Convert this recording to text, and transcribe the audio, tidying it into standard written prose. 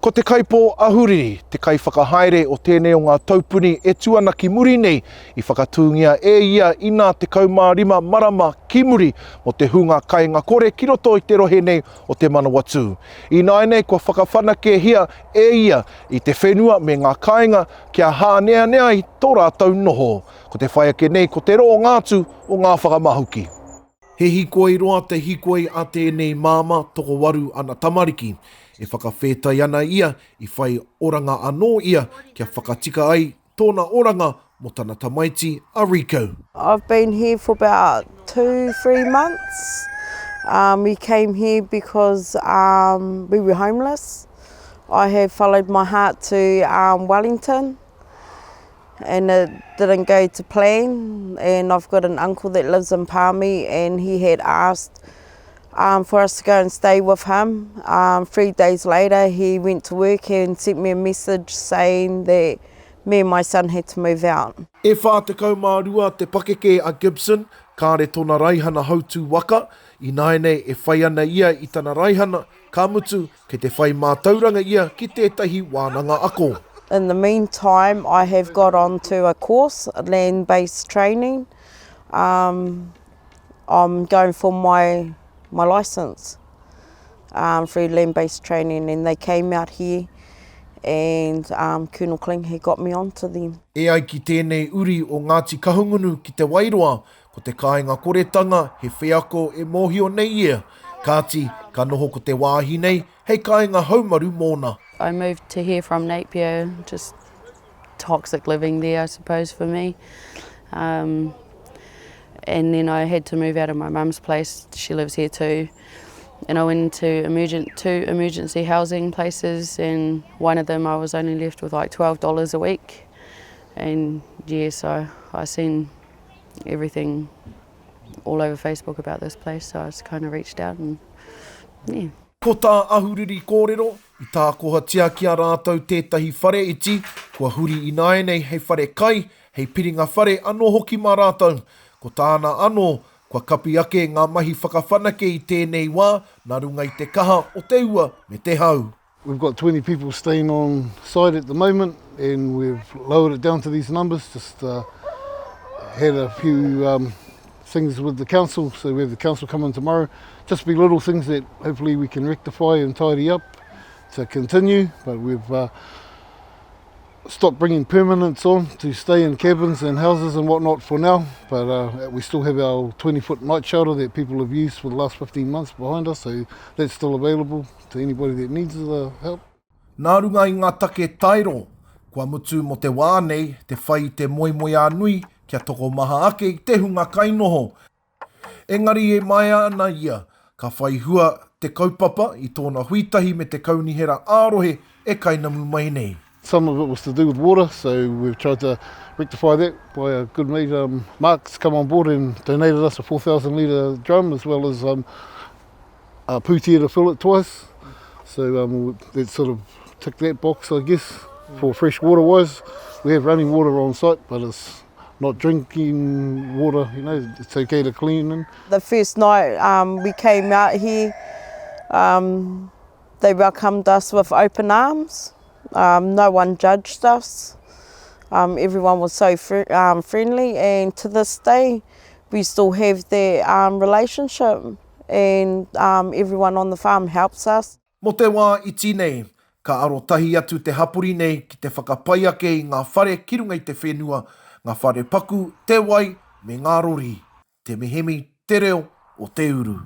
Ko te kaipō ahuriri, te kai whakahaere o tēnei o ngā taupuni e tuana ki muri nei i whakatūngia e ia ina te kaumārima marama ki muri mo te hunga kāinga kore ki roto i te rohe nei o te Manawatu. I naenei kua whakawhanake hia e ia i te whenua me ngā kāinga kia hānea nea i tō rātou noho. Ko te whaiake nei ko te roa ngātu o ngā whakamahuki. He hikoi roa te hikoi a tēnei māma toko waru ana tamariki. E whakawhetai ana ia i whai oranga anō ia kia whakatika ai tōna oranga mo tana tamaiti a Rico. I've been here for about 2-3 months. We came here because we were homeless. I have followed my heart to Wellington and it didn't go to plan, and I've got an uncle that lives in Palmy and he had asked for us to go and stay with him. 3 days later he went to work and sent me a message saying that me and my son had to move out. E whā te kaumārua te pakeke a Gibson, kāre tōna raihana hautu waka, i naenei e whai ana ia i tana raihana, ka mutu ke te whai mātauranga ia ki tētahi wānanga ako. In the meantime, I have got onto a course, a land-based training. I'm going for my licence through land-based training, and they came out here and Colonel Kling he got me onto them. E ai ki tēnei uri o Ngāti Kahungunu ki te wairua, ko te kāinga koretanga he whiako e mōhio nei ia. Kāti, ka noho ko te wāhi nei, hei kāinga haumaru mōna. I moved to here from Napier, just toxic living there I suppose for me. And then I had to move out of my mum's place, she lives here too. And I went into two emergency housing places, and one of them I was only left with like $12 a week. And yeah, so I seen everything all over Facebook about this place, so I just kind of reached out and yeah. Ko tā ahuriri kōrero, i tā kohatia ki a rātou tētahi whare iti, kua huri i naenei hei whare kai, hei piringa whare anō hoki mā rātou. Ko tāna anō, kua kapi ake ngā mahi whakawhanake i tēnei wā, nā runga i te kaha o te ua me te hau. We've got 20 people staying on site at the moment, and we've lowered it down to these numbers. Just had a few things with the council, so we have the council come in tomorrow. Just be little things that hopefully we can rectify and tidy up to continue, but we've stopped bringing permanents on to stay in cabins and houses and whatnot for now, but we still have our 20-foot night shelter that people have used for the last 15 months behind us, so that's still available to anybody that needs the help. Nā runga i ngā take tairo, kua mutu mo te wā nei, te whai te moimoe anui, kia toko maha ake i te hunga kainoho. Engari e mai ana ia, ka whai hua te kaupapa i tōna huitahi me te kaunihera ārohe e kainamu mai nei. Some of it was to do with water, so we've tried to rectify that by a good mate, Mark's come on board and donated us a 4,000 litre drum, as well as a pūtea to fill it twice. So that sort of ticked that box, I guess, for fresh water wise. We have running water on site, but it's not drinking water, you know, it's okay to clean in. The first night we came out here, they welcomed us with open arms. No one judged us. Everyone was so friendly, and to this day we still have that relationship, and everyone on the farm helps us. Mo te wā iti nei, ka arotahi atu te hapuri nei ki te whakapai ake i ngā whare ki runga i te whenua, ngā whare paku, te wai me ngā rori. Tema Hemi, te reo o Te Uru.